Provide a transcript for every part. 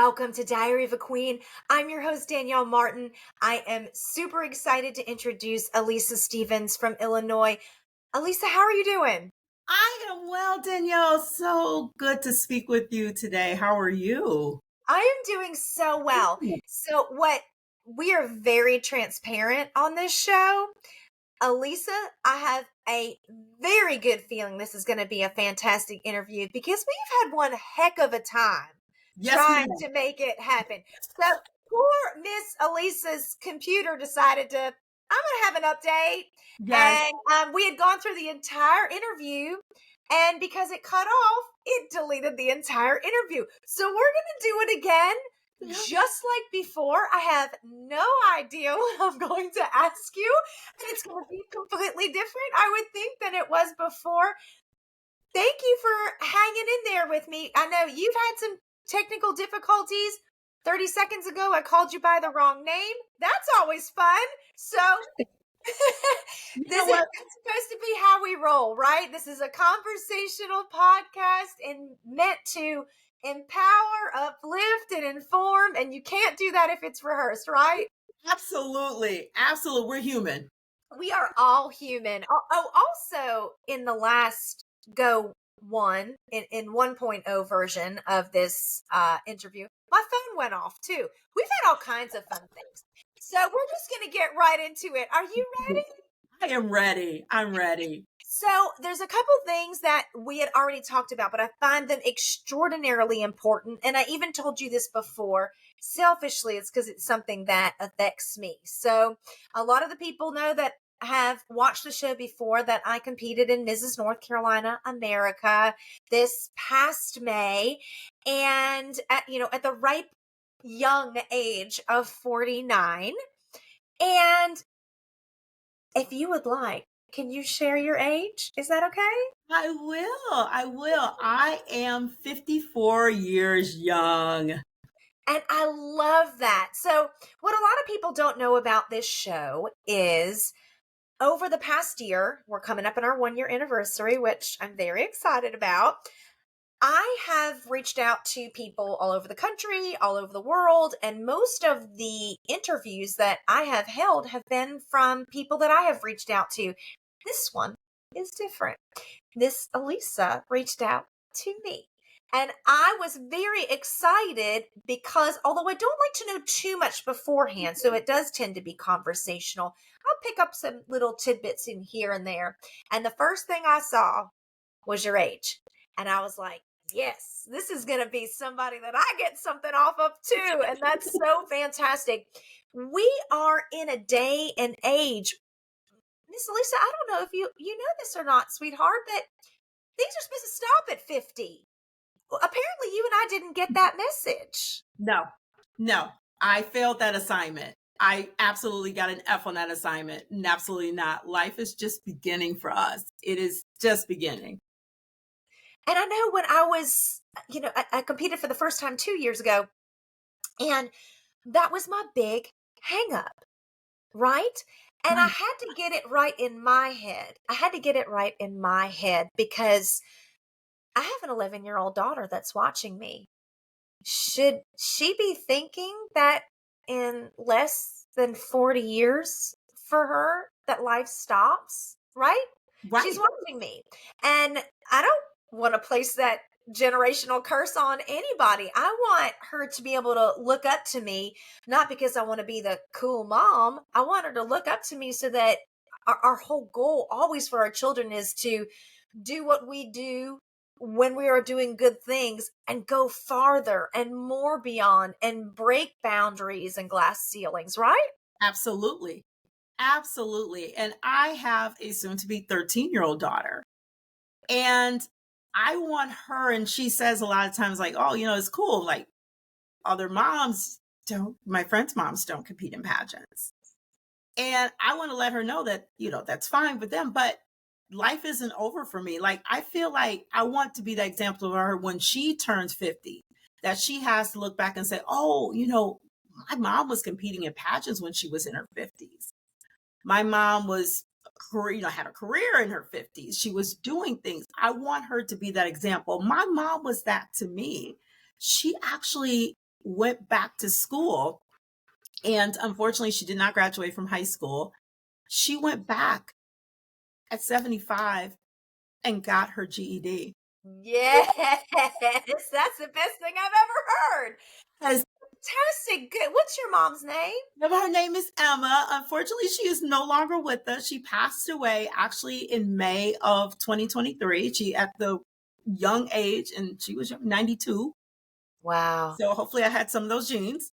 welcome to Diary of a Queen. I'm your host, Danielle Martin. I am super excited to introduce Alisa Stevens from Illinois. Alisa, how are you doing? I am well, Danielle. So good to speak with you today. How are you? I am doing so well. We are very transparent on this show. Alisa, I have a very good feeling this is going to be a fantastic interview because we've had one heck of a time Yes, trying ma'am. to make it happen. So poor Miss Alisa's computer decided to, I'm going to have an update. Yes, And we had gone through the entire interview. And because it cut off, it deleted the entire interview. So we're going to do it again. Just like before, I have no idea what I'm going to ask you. And it's going to be completely different, I would think, than it was before. Thank you for hanging in there with me. I know you've had some technical difficulties. 30 seconds ago, I called you by the wrong name. That's always fun. So this is supposed to be how we roll, right? This is a conversational podcast and meant to empower, uplift, and inform. And you can't do that if it's rehearsed, right? absolutely. Absolutely. We're human. We are all human. Oh, also in the last go one in 1.0 version of this interview, my phone went off too. We've had all kinds of fun things. So we're just going to get right into it. Are you ready? I am ready. I'm ready. So there's a couple things that we had already talked about, but I find them extraordinarily important. And I even told you this before. Selfishly, it's because it's something that affects me. So a lot of the people know that have watched the show before that I competed in Mrs. North Carolina America this past May. And at the ripe young age of 49. And if you would like, can you share your age? Is that okay? I will. I am 54 years young. And I love that. So what a lot of people don't know about this show is over the past year, we're coming up on our 1-year anniversary, which I'm very excited about. I have reached out to people all over the country, all over the world, and most of the interviews that I have held have been from people that I have reached out to. This one is different. This Alisa reached out to me. And I was very excited because although I don't like to know too much beforehand, so it does tend to be conversational, I'll pick up some little tidbits in here and there. And the first thing I saw was your age. And I was like, yes, this is going to be somebody that I get something off of too. And that's so fantastic. We are in a day and age. Miss Alisa, I don't know if you know this or not, sweetheart, that things are supposed to stop at 50. Apparently you and I didn't get that message. No. I failed that assignment. I absolutely got an F on that assignment. And absolutely not. Life is just beginning for us. It is just beginning. And I know when I was, I competed for the first time 2 years ago, and that was my big hang up, right? And I had to get it right in my head. Because I have an 11-year-old daughter that's watching me. Should she be thinking that in less than 40 years for her that life stops, right? Right. She's watching me. And I don't want to place that generational curse on anybody. I want her to be able to look up to me, not because I want to be the cool mom. I want her to look up to me so that our whole goal always for our children is to do what we do when we are doing good things and go farther and more beyond and break boundaries and glass ceilings, right? Absolutely. And I have a soon to be 13-year-old daughter. And I want her, and she says a lot of times, like, oh, it's cool. Like, other moms don't, my friends' moms don't compete in pageants. And I want to let her know that, that's fine with them, but life isn't over for me. Like, I feel like I want to be the example of her when she turns 50, that she has to look back and say, oh, my mom was competing in pageants when she was in her 50s. My mom was, had a career in her 50s. She was doing things. I want her to be that example. My mom was that to me. She actually went back to school. And unfortunately, she did not graduate from high school. She went back at 75 and got her GED. Yes, that's the best thing I've ever heard. As Fantastic. Good. What's your mom's name? her name is Emma. Unfortunately, she is no longer with us. She passed away actually in May of 2023. She at the young age, and she was 92. Wow. So hopefully I had some of those genes.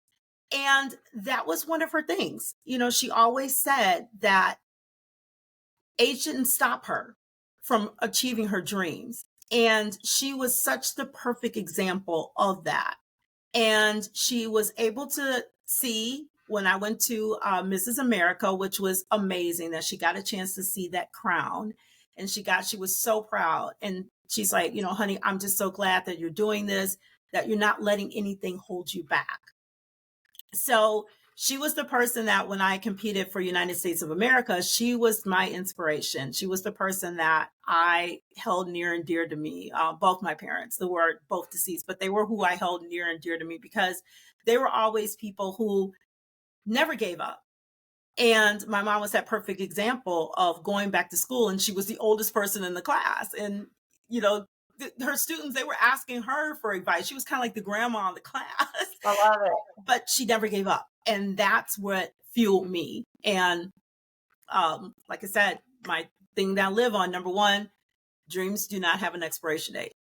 And that was one of her things. You know, she always said that age didn't stop her from achieving her dreams. And she was such the perfect example of that. And she was able to see when I went to Mrs. America, which was amazing that she got a chance to see that crown. And she was so proud. And she's like, you know, honey, I'm just so glad that you're doing this, that you're not letting anything hold you back. So she was the person that when I competed for United States of America, she was my inspiration. She was the person that I held near and dear to me. Both my parents, they were both deceased, but they were who I held near and dear to me because they were always people who never gave up. And my mom was that perfect example of going back to school, and she was the oldest person in the class. And, you know, her students, they were asking her for advice. She was kind of like the grandma in the class. I love it. But she never gave up. And that's what fueled me. And like I said, my thing that I live on, number one, dreams do not have an expiration date.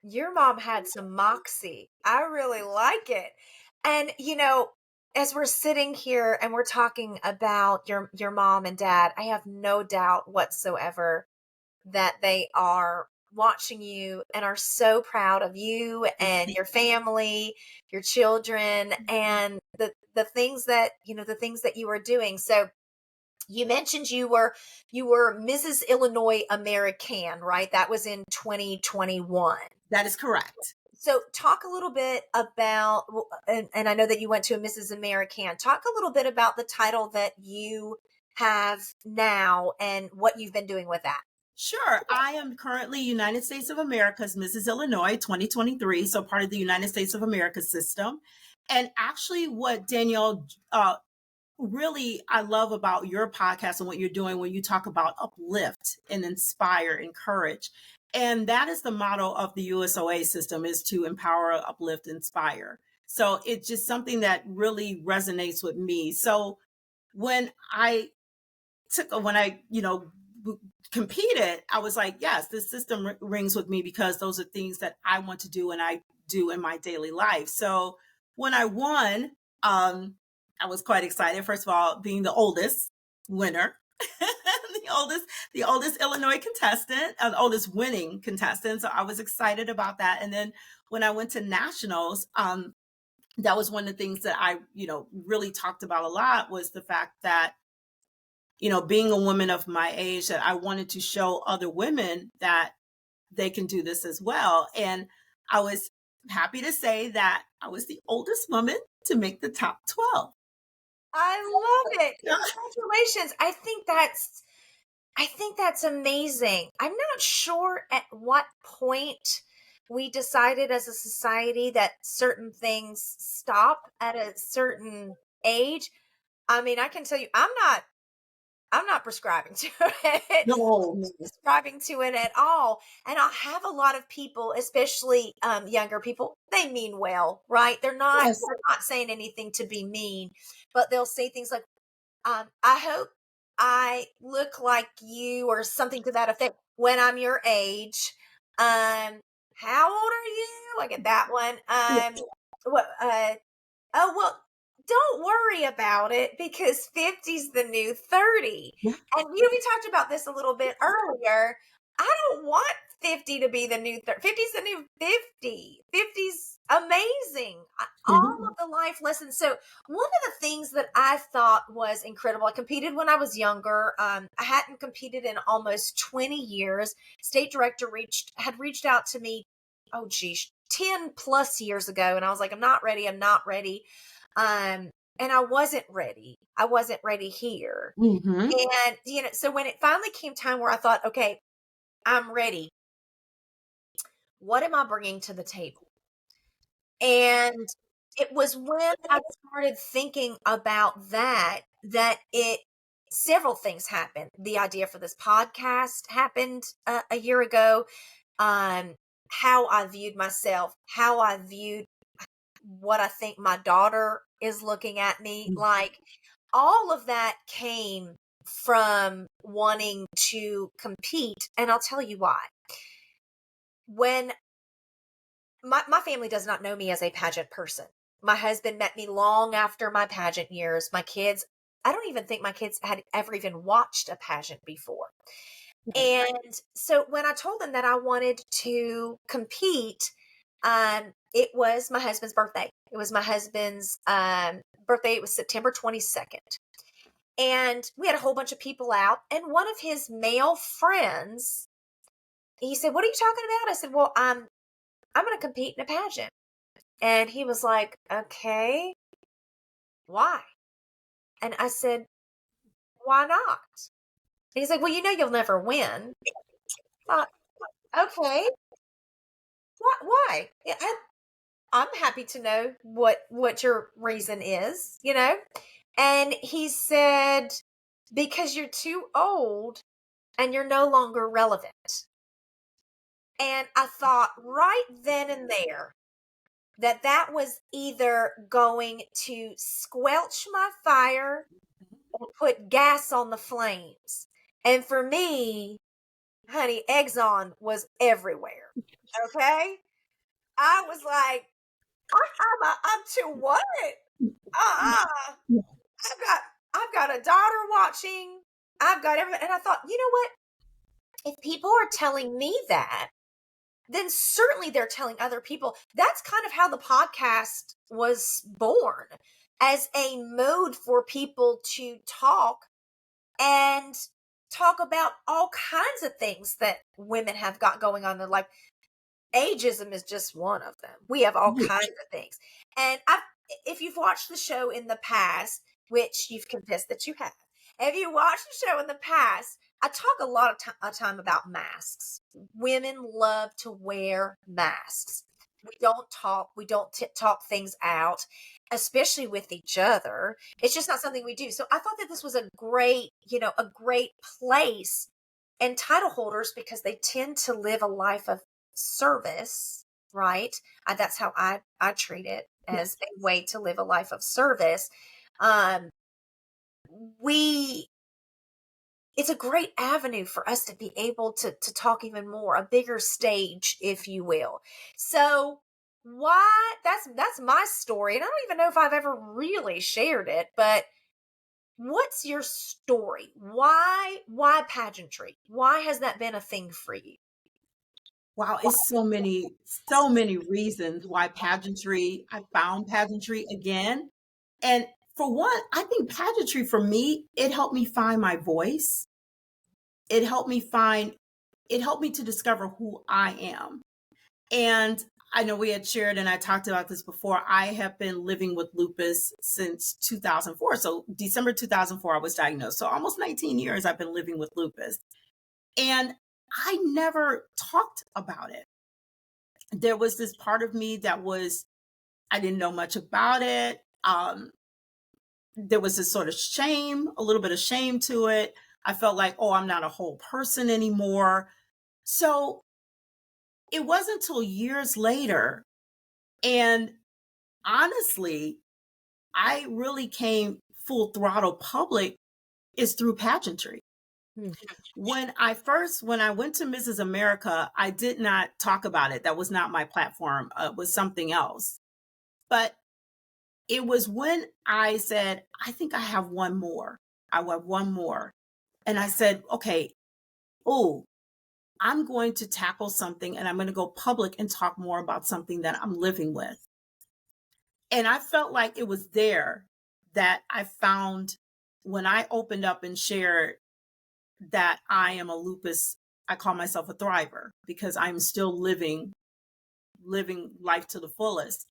Your mom had some moxie. I really like it. And, you know, as we're sitting here and we're talking about your mom and dad, I have no doubt whatsoever that they are watching you and are so proud of you and your family, your children, and the things that, you know, the things that you are doing. So you mentioned you were Mrs. Illinois American, right? That was in 2021. That is correct. So talk a little bit about, and I know that you went to a Mrs. American. Talk a little bit about the title that you have now and what you've been doing with that. Sure. I am currently United States of America's Mrs. Illinois 2023, so part of the United States of America system. And actually what Danielle, really I love about your podcast and what you're doing when you talk about uplift and inspire, encourage. And that is the motto of the USOA system, is to empower, uplift, inspire. So it's just something that really resonates with me. So when I competed, I was like, yes, this system rings with me because those are things that I want to do and I do in my daily life. So when I won, I was quite excited. First of all, being the oldest winner, the oldest Illinois contestant, the oldest winning contestant. So I was excited about that. And then when I went to nationals, that was one of the things that I, really talked about a lot, was the fact that, being a woman of my age, that I wanted to show other women that they can do this as well. And I was happy to say that I was the oldest woman to make the top 12. I love it. Congratulations. I think that's amazing. I'm not sure at what point we decided as a society that certain things stop at a certain age. I mean, I can tell you, I'm not prescribing to it. No. Prescribing to it at all. And I'll have a lot of people, especially younger people, they mean well, right? They're not saying anything to be mean, but they'll say things like, I hope I look like you, or something to that effect, when I'm your age. How old are you? I get that one. What? Oh, well, don't worry about it, because 50's the new 30. Yeah. And we talked about this a little bit earlier. I don't want 50 to be the new 30. 50's the new 50. 50's amazing. All of the life lessons. So one of the things that I thought was incredible, I competed when I was younger. I hadn't competed in almost 20 years. State director had reached out to me, 10 plus years ago. And I was like, I'm not ready. And I wasn't ready. I wasn't ready here. Mm-hmm. And, so when it finally came time where I thought, okay, I'm ready, what am I bringing to the table? And it was when I started thinking about that, several things happened. The idea for this podcast happened a year ago. Um, how I viewed myself, how I viewed what I think my daughter is looking at me like, all of that came from wanting to compete. And I'll tell you why. When my family does not know me as a pageant person. My husband met me long after my pageant years. My kids, I don't even think my kids had ever even watched a pageant before. And so when I told them that I wanted to compete, it was my husband's birthday. It was my husband's birthday. It was September 22nd. And we had a whole bunch of people out. And one of his male friends, he said, "What are you talking about?" I said, "Well, I'm going to compete in a pageant." And he was like, "Okay, why?" And I said, "Why not?" And he's like, "Well, you know, you'll never win." I thought, okay, why? Yeah, I'm happy to know what your reason is, you know? And he said, "Because you're too old and you're no longer relevant." And I thought right then and there that was either going to squelch my fire or put gas on the flames. And for me, honey, Exxon was everywhere. Okay? I was like, I'm too what? Uh-uh. I've got I've got a daughter watching. I've got everything. And I thought, you know what? If people are telling me that, then certainly they're telling other people. That's kind of how the podcast was born, as a mode for people to and talk about all kinds of things that women have got going on in their life. Ageism is just one of them. We have all kinds of things. And if you've watched the show in the past, which you've confessed that you have, if you watched the show in the past, I talk a lot of time about masks. Women love to wear masks. We don't talk things out, especially with each other. It's just not something we do. So I thought that this was a great place, and title holders, because they tend to live a life of service, right? That's how I treat it, as a way to live a life of service. Um, we it's a great avenue for us to be able to talk even more, a bigger stage, if you will. So why that's my story. And I don't even know if I've ever really shared it, but what's your story? Why pageantry? Why has that been a thing for you? Wow, it's so many reasons why pageantry, I found pageantry again. And for one, I think pageantry for me, it helped me find my voice. It helped me find, it helped me to discover who I am. And I know we had shared, and I talked about this before. I have been living with lupus since 2004. So December 2004, I was diagnosed. So almost 19 years I've been living with lupus. And I never talked about it. There was this part of me that was, I didn't know much about it. There was this sort of shame, a little bit of shame to it. I felt like, oh, I'm not a whole person anymore. So it wasn't until years later. And honestly, I really came full throttle public is through pageantry. Hmm. When I went to Mrs. America, I did not talk about it. That was not my platform. It was something else. But it was when I said, I think I have one more. I want one more. And I said, okay, oh, I'm going to tackle something and I'm going to go public and talk more about something that I'm living with. And I felt like it was there that I found when I opened up and shared that I am a lupus, I call myself a thriver because I'm still living life to the fullest.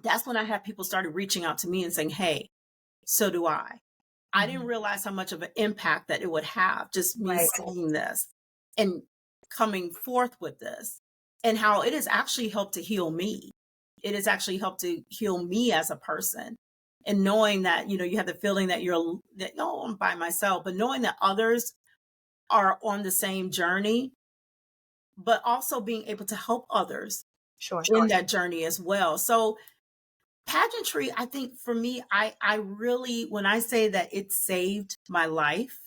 That's when I had people started reaching out to me and saying, hey, so do I. I didn't realize how much of an impact that it would have, just me Right. saying this and coming forth with this, and how it has actually helped to heal me. it has actually helped to heal me as a person. And knowing that, you have the feeling that oh, I'm by myself, but knowing that others are on the same journey, but also being able to help others Sure. in that journey as well. So pageantry, I think for me, I really, when I say that it saved my life,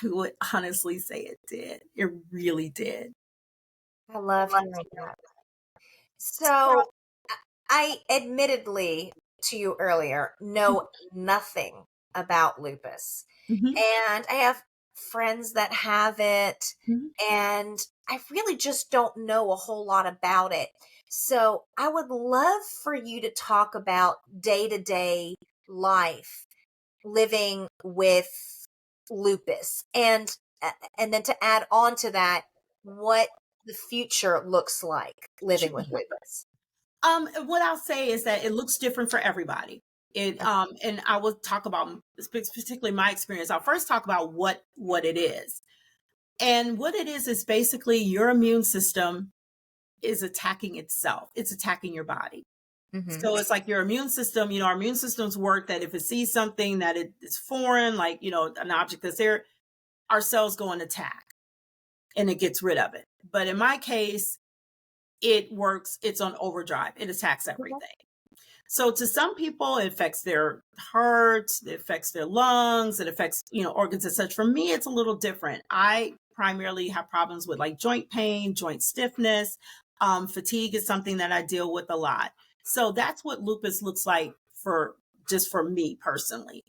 I would honestly say it did. It really did. I love hearing that. So I admittedly to you earlier know nothing about lupus. Mhm, And I have friends that have it, mhm. and I really just don't know a whole lot about it. So I would love for you to talk about day to day life living with lupus, and then to add on to that, what the future looks like living with Sure. lupus. What I'll say is that it looks different for everybody. And I will talk about particularly my experience. I'll first talk about what it is. And what it is basically your immune system is attacking itself. It's attacking your body. Mm-hmm. So it's like your immune system, our immune systems work that if it sees something that it's foreign, like, an object that's there, our cells go and attack and it gets rid of it. But in my case, it works, it's on overdrive. It attacks everything. So to some people, it affects their heart, it affects their lungs, it affects, organs and such. For me, it's a little different. I primarily have problems with like joint pain, joint stiffness. Fatigue is something that I deal with a lot. So that's what lupus looks like for me personally.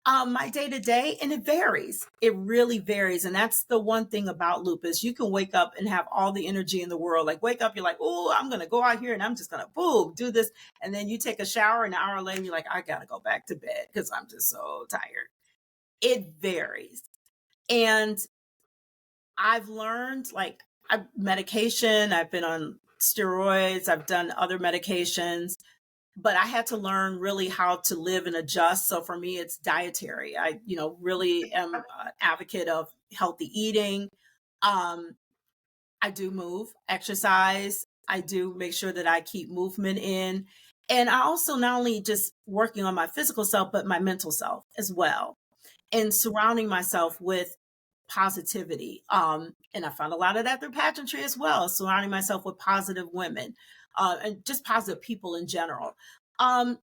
My day to day, and it varies. It really varies. And that's the one thing about lupus. You can wake up and have all the energy in the world. Like wake up, you're like, oh, I'm going to go out here and I'm just going to boom, do this. And then you take a shower, and an hour later, you're like, I got to go back to bed because I'm just so tired. It varies. And I've learned medication, I've been on steroids, I've done other medications, but I had to learn really how to live and adjust. So for me, it's dietary. I, really am an advocate of healthy eating. Um, I do move, exercise. I do make sure that I keep movement in. And I also not only just working on my physical self, but my mental self as well. And surrounding myself with positivity. And I found a lot of that through pageantry as well, surrounding myself with positive women, and just positive people in general. Um,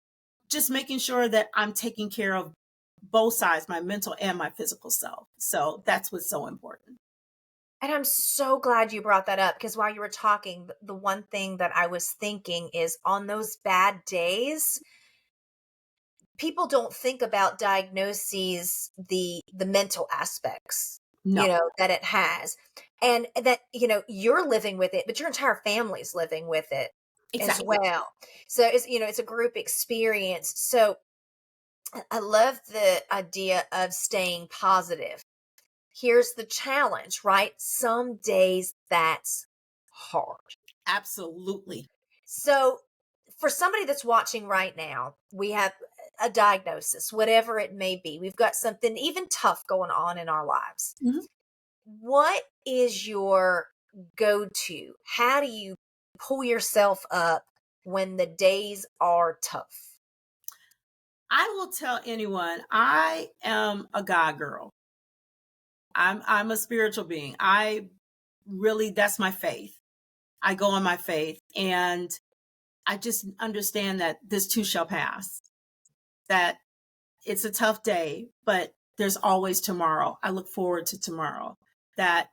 just making sure that I'm taking care of both sides, my mental and my physical self. So that's what's so important. And I'm so glad you brought that up, because while you were talking, the one thing that I was thinking is on those bad days, people don't think about diagnoses, the mental aspects, No, that it has. And that, you're living with it, but your entire family's living with it as exactly. well. So it's a group experience. So I love the idea of staying positive. Here's the challenge, right? Some days that's hard. Absolutely. So, for somebody that's watching right now, we have a diagnosis, whatever it may be. We've got something even tough going on in our lives. Mhm. What is your go to? How do you pull yourself up when the days are tough? I will tell anyone I am a God girl. I'm a spiritual being. I really, that's my faith. I go on my faith, and I just understand that this too shall pass, that it's a tough day, but there's always tomorrow. I look forward to tomorrow. That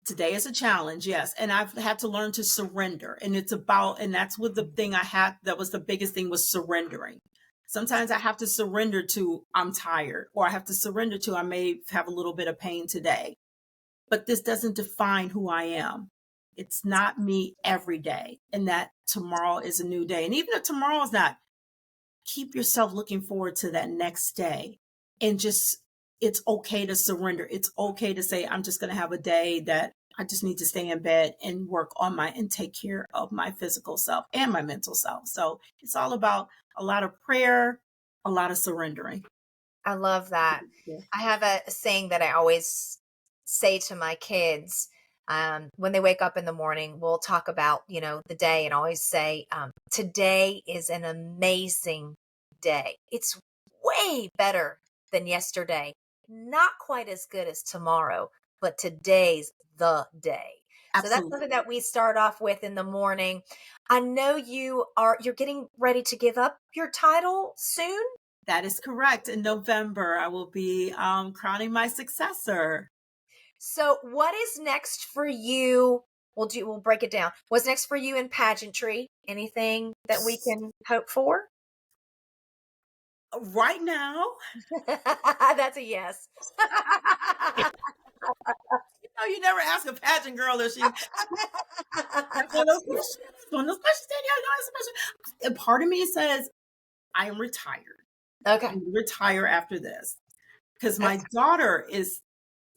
today is a challenge, yes. And I've had to learn to surrender. And that's what the thing I had, that was the biggest thing, was surrendering. Sometimes I have to surrender to I'm tired, or I have to surrender to I may have a little bit of pain today. But this doesn't define who I am. It's not me every day. And that tomorrow is a new day. And even if tomorrow is not, keep yourself looking forward to that next day. And just, it's okay to surrender. It's okay to say, I'm just going to have a day that I just need to stay in bed and work on and take care of my physical self and my mental self. So it's all about a lot of prayer, a lot of surrendering. I love that. Yeah. I have a saying that I always say to my kids. when they wake up in the morning, we'll talk about, the day and always say, today is an amazing day. It's way better than yesterday. Not quite as good as tomorrow, but today's the day. So that's Absolutely. something that we start off with in the morning. I know you're getting ready to give up your title soon. That is correct. In November, I will be crowning my successor. So what is next for you? We'll break it down. What's next for you in pageantry? Anything that we can hope for? Right now, That's a yes. no, you never ask a pageant girl if she that's one of those questions. One of those questions, Danielle, you know, that's a question. And part of me says, I am retired. Okay. I'm gonna retire after this. Because my daughter is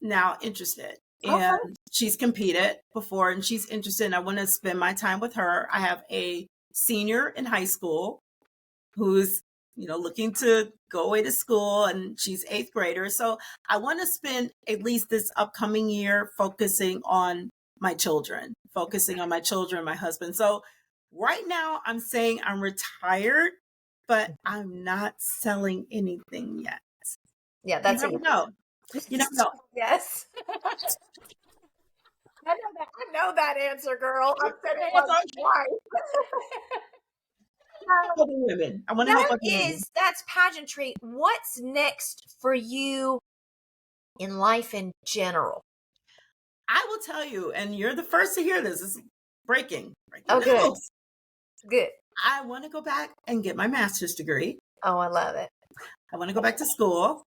now interested and Okay. she's competed before and she's interested and I want to spend my time with her. I have a senior in high school who's, looking to go away to school and she's eighth grader. So I want to spend at least this upcoming year focusing on my children, my husband. So right now I'm saying I'm retired, but I'm not selling anything yet. Yeah, You that's a never know. You never know. yes. I know that answer, girl. I've said it That's once, twice. other women. I want to help other women. That's pageantry. What's next for you in life in general? I will tell you, and you're the first to hear this. This is breaking Oh, good. news. Good. I want to go back and get my master's degree. Oh, I love it. I want to go back to school.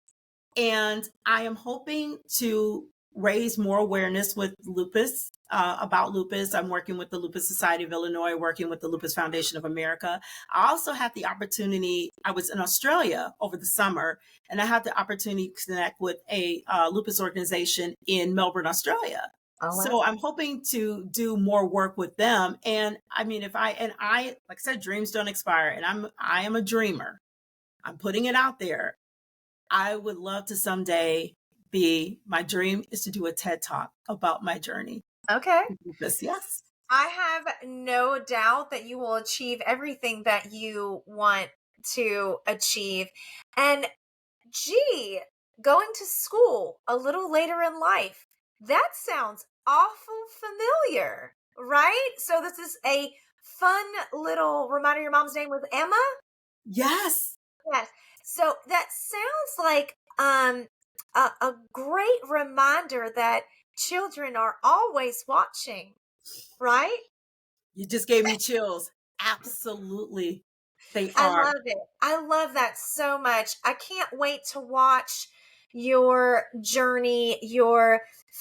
And I am hoping to raise more awareness with lupus, about lupus. I'm working with the Lupus Society of Illinois, working with the Lupus Foundation of America. I also had the opportunity, I was in Australia over the summer, and I had the opportunity to connect with a lupus organization in Melbourne, Australia. Oh, wow. So I'm hoping to do more work with them. And I mean, like I said, dreams don't expire, and I am a dreamer. I'm putting it out there. I would love to someday my dream is to do a TED Talk about my journey. Okay. Yes. I have no doubt that you will achieve everything that you want to achieve. And going to school a little later in life, that sounds awful familiar, right? So this is a fun little reminder. Your mom's name was Emma? Yes. Yes. So that sounds like a great reminder that children are always watching, right? You just gave me chills. Absolutely. They I are. love it. I love that so much. I can't wait to watch your journey, your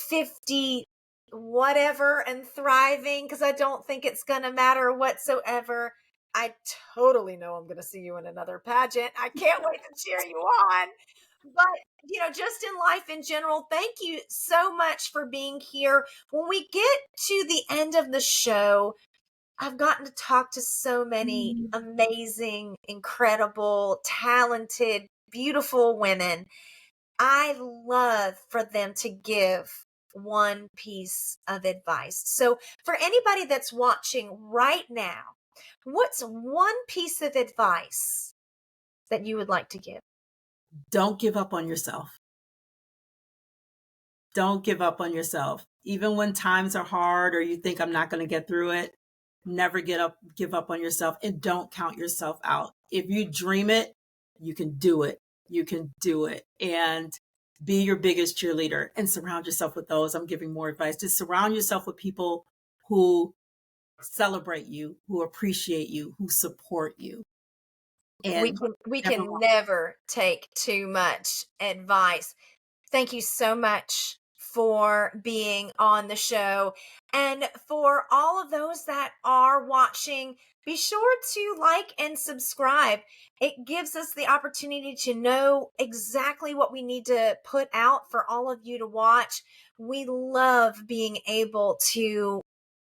50 whatever and thriving, because I don't think it's going to matter whatsoever. I totally know I'm going to see you in another pageant. I can't wait to cheer you on. But, just in life in general, thank you so much for being here. When we get to the end of the show, I've gotten to talk to so many amazing, incredible, talented, beautiful women. I love for them to give one piece of advice. So, for anybody that's watching right now, what's one piece of advice that you would like to give? Don't give up on yourself. Don't give up on yourself. Even when times are hard or you think I'm not going to get through it, never give up on yourself, and don't count yourself out. If you dream it, you can do it. You can do it. And be your biggest cheerleader and surround yourself with those. I'm giving more advice. Just surround yourself with people who celebrate you, who appreciate you, who support you. And We can never take too much advice. Thank you so much for being on the show. And for all of those that are watching, be sure to like and subscribe. It gives us the opportunity to know exactly what we need to put out for all of you to watch. We love being able to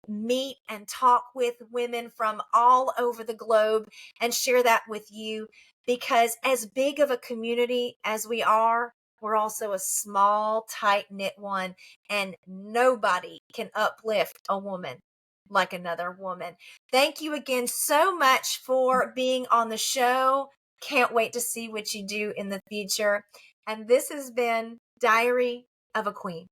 meet and talk with women from all over the globe and share that with you, because as big of a community as we are, we're also a small, tight-knit one, and nobody can uplift a woman like another woman. Thank you again so much for being on the show. Can't wait to see what you do in the future. And this has been Diary of a Queen.